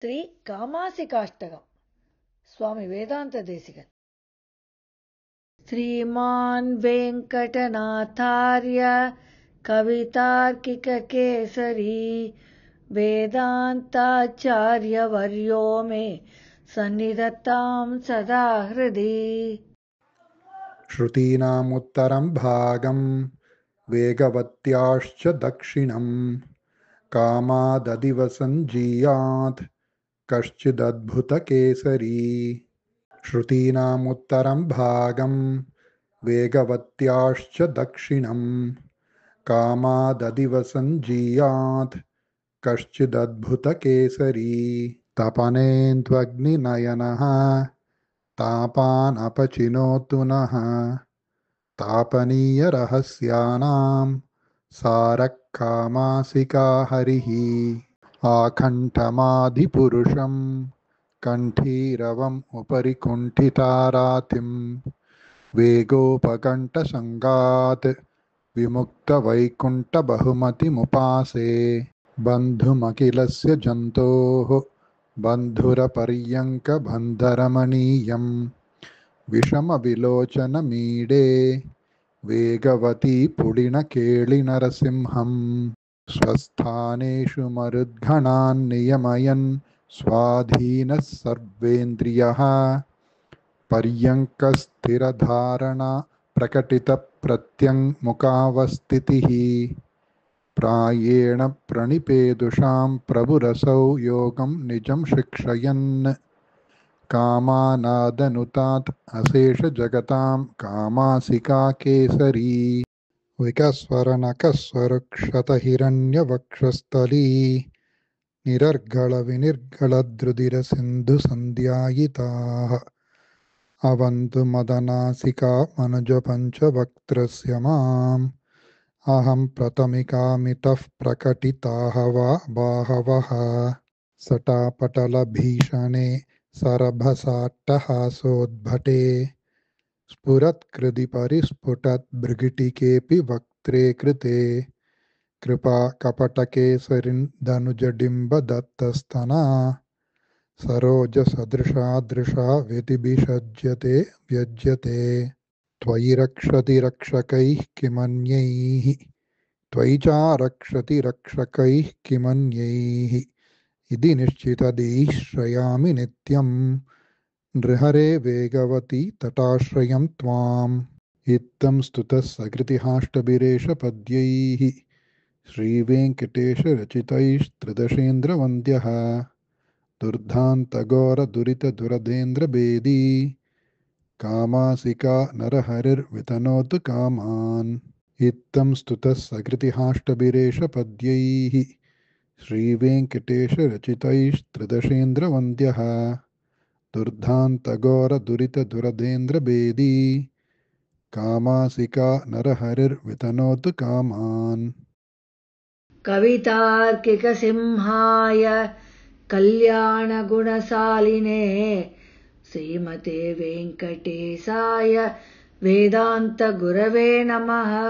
శ్రీ కామాసికాష్టకం స్వామి వేదాంత దేశికన్. శ్రీమాన్ వెంకటనాథార్య కవితార్కిక కేసరి వేదాంతాచార్యవర్యో మే సన్నిధత్తాం సదా హృది. శ్రుతీనాముత్తరం భాగం వేగవత్యాశ్చ దక్షిణం కామాదదివ సంజీయాత్ కశ్చిదద్భుతకేసరీ. శ్రుతీనాముత్తరం భాగం వేగవత్యాశ్చ దక్షిణం కామాదదివ సంజీయాత్ కశ్చిదద్భుతకేసరీ. తపనేన్త్వగ్నినయనః తాపానపచినోతు నః తాపనీయరహస్యానాం సారః కామాసికా హరిః. ఆకంఠమాదిపురుషం కంఠీరవం ఉపరి కుంఠితారాతిం వేగోపకంఠసంగాత్ విముక్తవైకుంఠబహుమతిముపాసే. బంధుమఖిలస్య జంతోః బంధురపర్యంకబంధరమణీయం విషమవిలోచనమీడే వేగవతీ పుడినకేళినరసింహం. స్वस्थानेषु మరుద్గణాన్ నియమయన్ స్వాధీనః సర్వేంద్రియః పర్యంకస్థిరధారణా ప్రకటితప్రత్యంముఖావస్థితిః. ప్రాయేణ ప్రణిపేదుషాం ప్రభురసౌ యోగం నిజం శిక్షయన్ కామానాదనుతాత్ అశేషజగతాం కామాసికా కేసరీ. వికస్వరనకస్వరక్షతహిరణ్యవక్షస్థలీ నిరర్గళవినిర్గళద్రుధిరసింధుసంధ్యాయితాః అవంతు మదనాసికా మనుజపంచవక్త్రస్య మాం అహం ప్రతమికామితః ప్రకటితాః వా బాహవః. సటాపటలభీషణే సరభసాట్టహాసోద్భటే స్ఫురత్కృది పరిస్ఫుటద్భృగిటికేऽపి వక్త్రే కృతే. కృపాకపటకేసరిन्दనుజడింబదత్తస్तना సరోజసదృశా దృశా వ్యతిభిషజ్యతే వ్యజ్యతే. త్వయి రక్షతి రక్షకైః కిమన్యైః త్వయి చారక్షతి రక్షకైః కిమన్యైః ఇది నిశ్చితదైః శ్రయామి నిత్యం నృహరే వేగవతి తటాశ్రయం త్వాం. ఇత్థం స్తుతః సకృతిహాష్టభిరేష పద్యైః శ్రీవేంకటేశరచితైస్త్రిదశేంద్రవంద్యః. దుర్ధాంతఘోరదురితదురధేంద్రభేదీ కామాసికా నరహరిర్వితనోతు కామాన్. ఇత్థం స్తుతః సకృతిహాష్టభిరేష పద్యైః శ్రీవేంకటేశరచితైస్త్రిదశేంద్రవంద్యః. దుర్ధాంతఘోరదురితదురధేంద్రభేదీ కామాసికా నరహరిర్వితనోతు కామాన్. కవితార్కిక సింహాయ కళ్యాణ గుణశాలినే శ్రీమతే వెంకటేశాయ వేదాంత గురవే నమః.